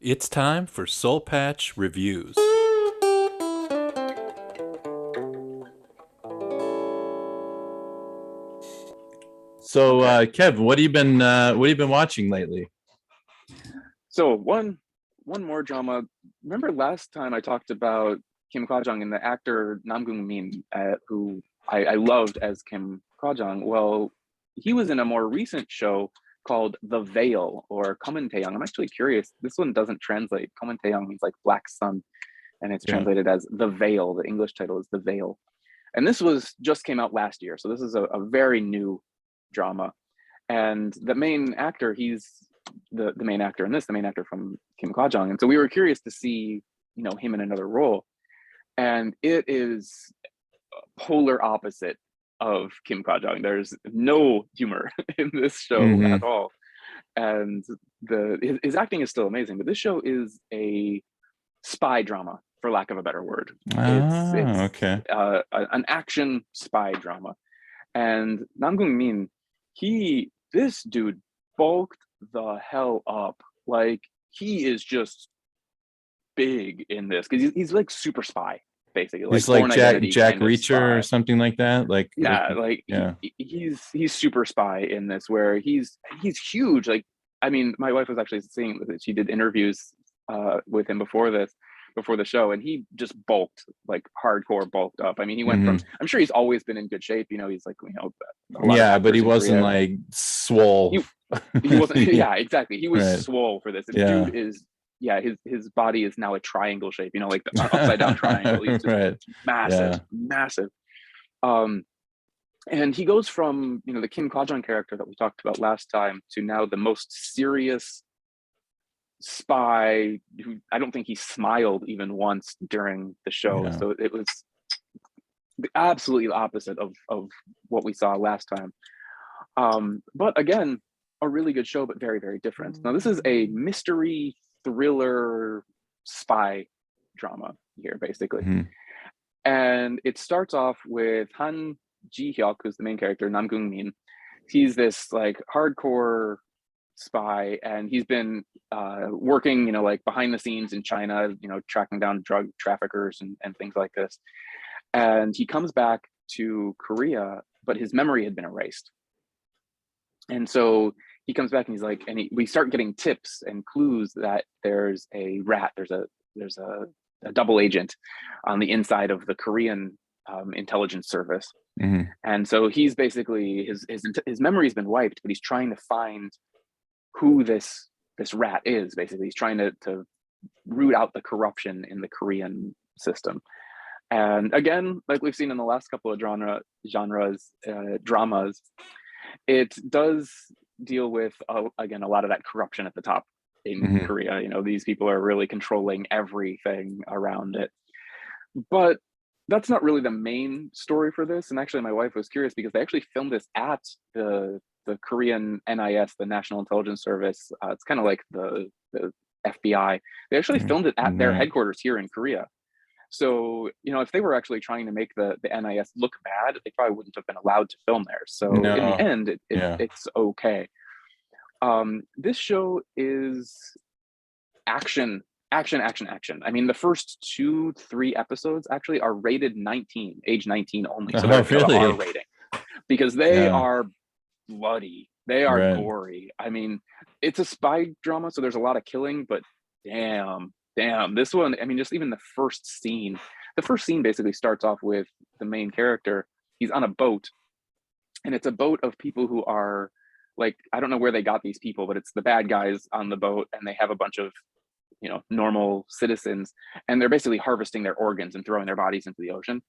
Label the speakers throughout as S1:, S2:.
S1: It's time for Soul Patch Reviews. So,
S2: Okay.
S1: Kev, what have you been watching lately?
S2: So one more drama. Remember last time I talked about Kim Kwajong and the actor Nam Gung Min, who I loved as Kim Kwajong. Well, he was in a more recent show called The Veil or Komun Taeyang. I'm actually curious. This one doesn't translate. Komun Taeyang means like black sun, and it's
S1: Yeah.
S2: translated as The Veil. The English title is The Veil. And this was just came out last year. So this is a very new drama. And the main actor, he's the main actor in this, the main actor from Kim Kwajong. And so we were curious to see, him in another role. And it is polar opposite of Kim Kwajong. There's no humor in this show
S1: Mm-hmm.
S2: at all. And his acting is still amazing, but this show is a spy drama, for lack of a better word. It's
S1: Okay.
S2: an action spy drama. And Nam Gung Min, this dude bulked the hell up. Like he is just big in this because he's like super spy, basically, like
S1: He's like
S2: Born
S1: Jack
S2: Identity
S1: Jack
S2: kind of
S1: Reacher or
S2: spy.
S1: something like that.
S2: Yeah, like
S1: Yeah.
S2: he's super spy in this, where he's huge. Like, I mean, my wife was actually seeing that she did interviews with him before the show, and he just bulked, like hardcore bulked up. I mean, he went from,
S1: Mm-hmm.
S2: I'm sure he's always been in good shape. He's like, a lot of
S1: Yeah, but he
S2: actors in
S1: wasn't
S2: Korea.
S1: like swole.
S2: He he wasn't.
S1: Yeah.
S2: Yeah, exactly. He was
S1: Right.
S2: swole for this. The
S1: Yeah.
S2: dude is, yeah, his body is now a triangle shape, like the upside down triangle. He's just
S1: Right.
S2: massive,
S1: Yeah.
S2: massive. um and he goes from, the Kim Kwajong character that we talked about last time to now the most serious spy who, I don't think he smiled even once during the show.
S1: Yeah.
S2: So it was absolutely the opposite of what we saw last time. But again, a really good show, but very, very different. Now, this is a mystery thriller spy drama here, basically.
S1: Mhm.
S2: And it starts off with Han Ji Hyuk, who's the main character, Nam Gung Min. He's this like hardcore spy, and he's been working, like behind the scenes in China, tracking down drug traffickers and things like this. And he comes back to Korea, but his memory had been erased. And so he comes back and he's like, we start getting tips and clues that there's a rat, there's a double agent on the inside of the Korean intelligence service.
S1: Mhm.
S2: And so he's basically, his memory's been wiped, but he's trying to find who this rat is. Basically, he's trying to root out the corruption in the Korean system. And again, like we've seen in the last couple of dramas, it does deal with, again, a lot of that corruption at the top in
S1: Mhm.
S2: Korea. These people are really controlling everything around it. But that's not really the main story for this. And actually, my wife was curious because they actually filmed this at the Korean NIS, the National Intelligence Service. It's kind of like the FBI. They actually filmed it at their
S1: Right.
S2: headquarters here in Korea. So, if they were actually trying to make the NIS look bad, they probably wouldn't have been allowed to film there. So in the
S1: No.
S2: end,
S1: Yeah.
S2: it's okay. This show is action, action, action, action. I mean, the first 2, 3 episodes actually are rated 19, age 19 only. So
S1: Oh,
S2: they've got an R
S1: really?
S2: rating because they
S1: Yeah.
S2: are bloody. They are
S1: Right.
S2: gory. I mean, it's a spy drama, so there's a lot of killing, but damn, this one, I mean, just even the first scene basically starts off with the main character. He's on a boat, and it's a boat of people who are like, I don't know where they got these people, but it's the bad guys on the boat, and they have a bunch of, normal citizens, and they're basically harvesting their organs and throwing their bodies into the ocean.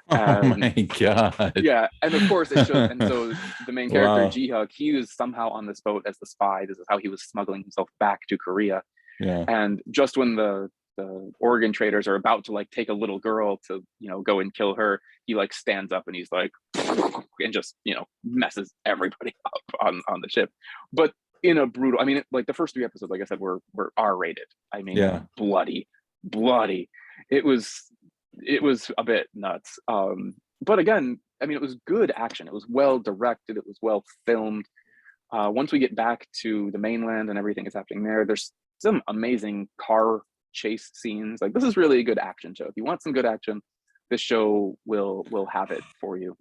S1: Oh
S2: And
S1: my God.
S2: yeah, and of course it shows. And so the main character,
S1: Wow.
S2: Ji-hyuk, he was somehow on this boat as the spy. This is how he was smuggling himself back to Korea.
S1: Yeah.
S2: And just when the organ traders are about to like take a little girl to, go and kill her, he like stands up and he's like, and just, messes everybody up on the ship. But in a brutal, I mean, like the first 3 episodes, like I said, were R rated. I mean,
S1: Yeah.
S2: bloody. It was a bit nuts. But again, I mean, it was good action. It was well directed. It was well filmed. Once we get back to the mainland and everything is happening there, there's some amazing car chase scenes. Like, this is really a good action show. If you want some good action, this show will have it for you.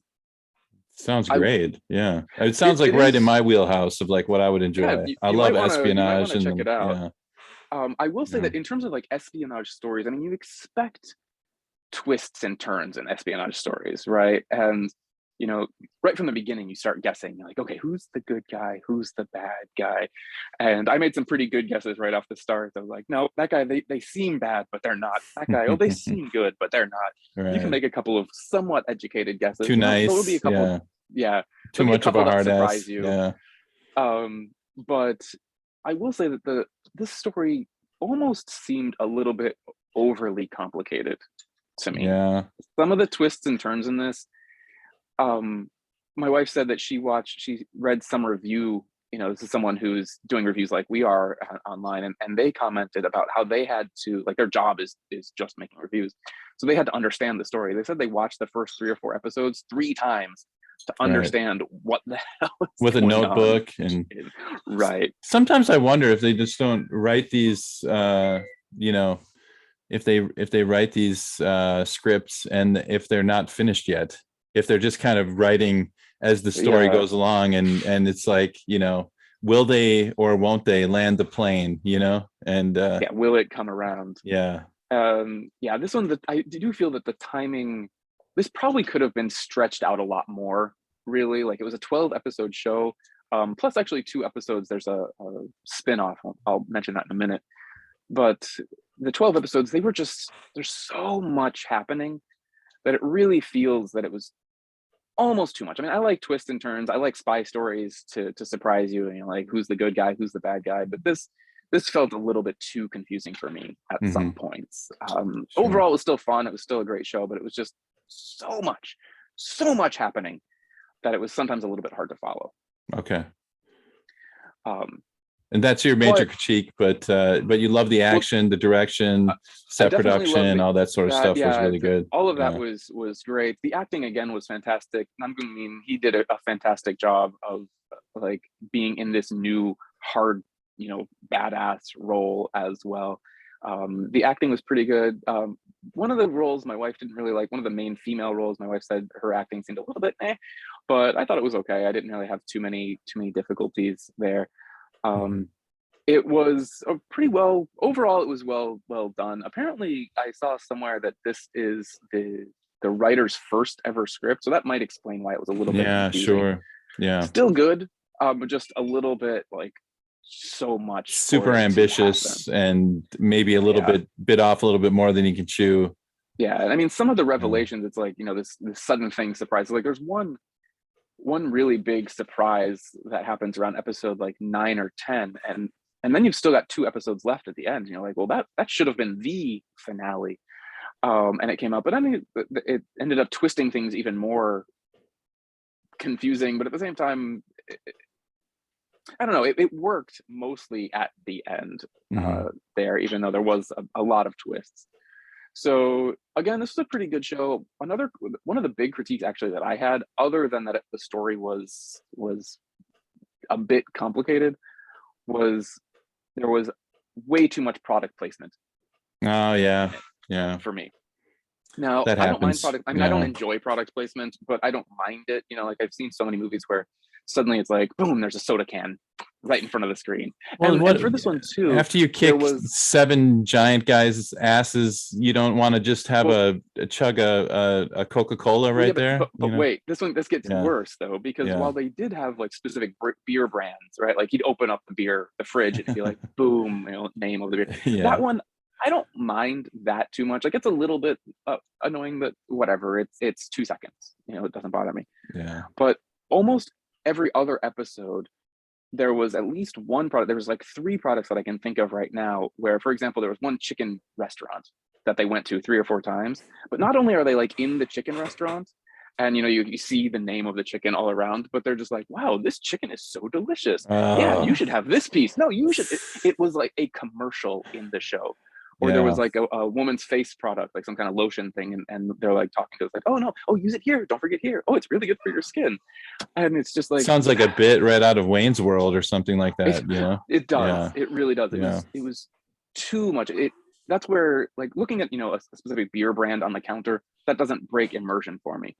S1: Sounds great. Yeah, it sounds like
S2: it
S1: right in
S2: is,
S1: my wheelhouse of like what I would enjoy. I love espionage and
S2: check it out.
S1: yeah.
S2: I will say
S1: Yeah.
S2: that in terms of like espionage stories, I mean, you expect twists and turns in espionage stories, right? And you know, right from the beginning, you start guessing. You're like, okay, who's the good guy? Who's the bad guy? And I made some pretty good guesses right off the start. I was like, no, that guy, they seem bad, but they're not. That guy, oh, they seem good, but they're not.
S1: Right.
S2: You can make a couple of somewhat educated guesses.
S1: Too nice.
S2: There'll be a couple,
S1: yeah. Too much of a hard ass.
S2: you.
S1: Yeah.
S2: But I will say that this story almost seemed a little bit overly complicated to me.
S1: Yeah.
S2: Some of the twists and turns in this, my wife said that she read some review. You know, this is someone who's doing reviews like we are online, and they commented about how they had to, like, their job is just making reviews. So they had to understand the story. They said they watched the first 3 or 4 episodes 3 times to understand what the hell is
S1: with a notebook and
S2: right.
S1: Sometimes I wonder if they just don't write these you know, if they write these scripts and if they're not finished yet, if they're just kind of writing as the story goes along, and it's like, you know, will they or won't they land the plane, you know? And
S2: will it come around? This one, that I do feel that the timing, this probably could have been stretched out a lot more, really. Like, it was a 12 episode show, plus actually 2 episodes. There's a spin-off. I'll mention that in a minute. But the 12 episodes, there's so much happening that it really feels that it was almost too much. I mean, I like twists and turns. I like spy stories to surprise you, and you know, like, who's the good guy, who's the bad guy. But this felt a little bit too confusing for me at some points. Overall, it was still fun. It was still a great show, but it was just so much happening that it was sometimes a little bit hard to follow.
S1: Okay. And that's your major critique, but you love the action, the direction, set production, all that sort of stuff was really good.
S2: All of that was great. The acting again was fantastic. Nam Gung Min, he did a fantastic job of like being in this new hard, you know, badass role as well. The acting was pretty good. One of the roles my wife didn't really like, one of the main female roles, my wife said her acting seemed a little bit but I thought it was okay. I didn't really have too many difficulties there. It was overall it was well done. Apparently I saw somewhere that this is the writer's first ever script, so that might explain why it was a little bit confusing. Still good, but just a little bit like so much
S1: super ambitious and maybe a little bit off a little bit more than you can chew.
S2: I mean, some of the revelations, it's like, you know, this sudden thing surprise. Like, there's one really big surprise that happens around episode like 9 or 10, and then you've still got 2 episodes left at the end. You're like, well, that should have been the finale, and it came out, but I mean, it ended up twisting things even more confusing. But at the same time, I don't know, it worked mostly at the end there, even though there was a lot of twists. So again, this is a pretty good show. One of the big critiques actually that I had, other than that the story was a bit complicated, was there was way too much product placement.
S1: Oh yeah,
S2: for me. Now,
S1: that
S2: I don't mind
S1: happens.
S2: product. I mean, I don't enjoy product placement, but I don't mind it. You know, like, I've seen so many movies where suddenly it's like, boom, there's a soda can right in front of the screen.
S1: Well,
S2: and for this one too,
S1: after you kick 7 giant guys' asses, you don't want to just have a chug a Coca-Cola right there.
S2: But wait, this gets worse though, because while they did have like specific beer brands, right? Like, you'd open up the fridge, and be like, boom, you know, name of the beer. That one, I don't mind that too much. Like, it's a little bit annoying, but whatever. It's 2 seconds. You know, it doesn't bother me. But almost every other episode, there was at least one product. There was like 3 products that I can think of right now where, for example, there was one chicken restaurant that they went to 3 or 4 times. But not only are they like in the chicken restaurant, and you know, you see the name of the chicken all around, but they're just like, wow, this chicken is so delicious. Yeah, you should have this piece. No, you should. It was like a commercial in the show, Or there was
S1: Yeah.
S2: like a woman's face product, like some kind of lotion thing, and they're like talking to us like, oh no, oh use it here, don't forget here, oh it's really good for your skin. And it's just like,
S1: Sounds like a bit right out of Wayne's World or something like
S2: it,
S1: that, you know?
S2: it does,
S1: Yeah.
S2: it really does.
S1: Yeah.
S2: It was too much. That's where, like, looking at, a specific beer brand on the counter, that doesn't break immersion for me.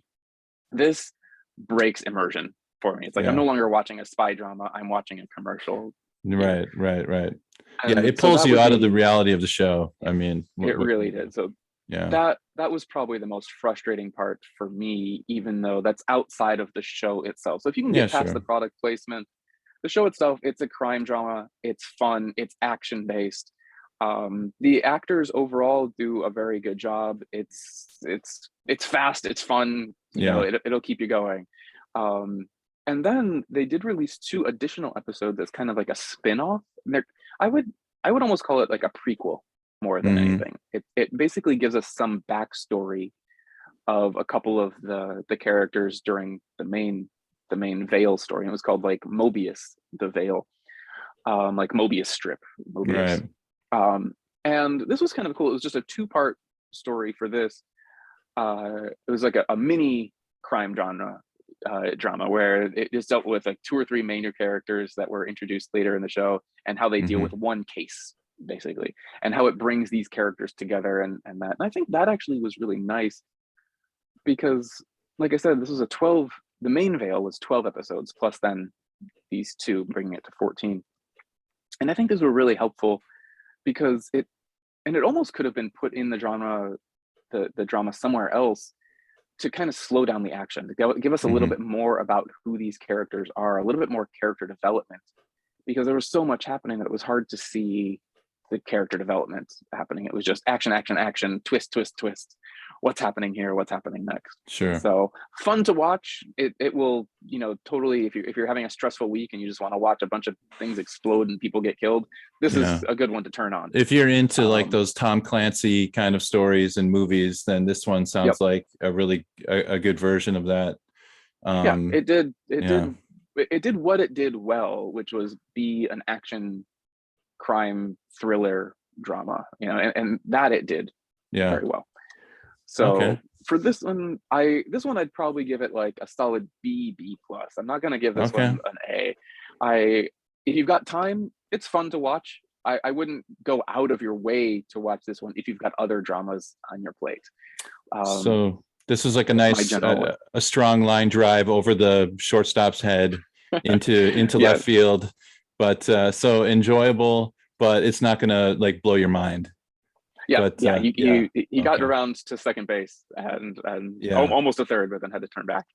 S2: This breaks immersion for me. It's like I'm
S1: Yeah.
S2: no longer watching a spy drama, I'm watching a commercial beer.
S1: Right. Yeah,
S2: And
S1: it
S2: so
S1: pulls
S2: that
S1: you
S2: would
S1: out of the
S2: be,
S1: reality of the show. I mean,
S2: it really did. So
S1: yeah.
S2: that was probably the most frustrating part for me, even though that's outside of the show itself. So if you can
S1: Yeah,
S2: get past the
S1: sure.
S2: product placement, the show itself, it's a crime drama, it's fun, it's action based. The actors overall do a very good job. It's fast, it's fun,
S1: Yeah.
S2: it'll keep you going. And then they did release 2 additional episodes that's kind of like a spin-off. I would I would almost call it like a prequel more than
S1: Hmm.
S2: anything. It basically gives us some backstory of a couple of the characters during the main Veil story. It was called like Mobius the Veil, like Mobius strip, Mobius.
S1: Right.
S2: And this was kind of cool. It was just a 2-part story for this. It was like a mini crime drama where it just dealt with like 2 or 3 major characters that were introduced later in the show, and how they deal
S1: Hmm.
S2: with one case basically, and how it brings these characters together, and I think that actually was really nice, because like I said, this was the main Veil was 12 episodes plus then these 2, bringing it to 14. And I think these were really helpful because it almost could have been put in the drama somewhere else, to kind of slow down the action, to give us a little
S1: Hmm.
S2: bit more about who these characters are, a little bit more character development, because there was so much happening that it was hard to see the character development happening. It was just action, action, action, twist, twist, twist. What's happening here? What's happening next?
S1: Sure.
S2: So fun to watch. It will, totally, if you're having a stressful week and you just want to watch a bunch of things explode and people get killed, this
S1: Yeah.
S2: is a good one to turn on.
S1: If you're into like
S2: Um,
S1: those Tom Clancy kind of stories and movies, then this one
S2: yep.
S1: sounds like a good version of that.
S2: Yeah,
S1: Um,
S2: it did.
S1: yeah.
S2: It did what it did well, which was be an action crime thriller drama, and that it did
S1: Yeah.
S2: very well.
S1: Okay.
S2: So for this one I'd probably give it like a solid B plus. I'm not gonna give this
S1: Okay.
S2: one an A. I If you've got time, it's fun to watch. I wouldn't go out of your way to watch this one if you've got other dramas on your plate.
S1: So this is like a
S2: That's my
S1: nice,
S2: general.
S1: a strong line drive over the shortstop's head into left
S2: Yes,
S1: field, but so enjoyable, but it's not gonna like blow your mind.
S2: yeah,
S1: But
S2: yeah.
S1: yeah.
S2: He got
S1: Okay.
S2: around to second base and
S1: Yeah.
S2: almost a third, but then had to turn back.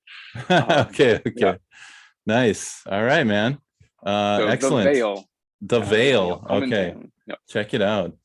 S1: Okay.
S2: Yeah.
S1: Okay. Nice. All right, man.
S2: So the
S1: Excellent.
S2: Veil,
S1: The Veil.
S2: coming
S1: Okay.
S2: soon. Yep.
S1: Check it out.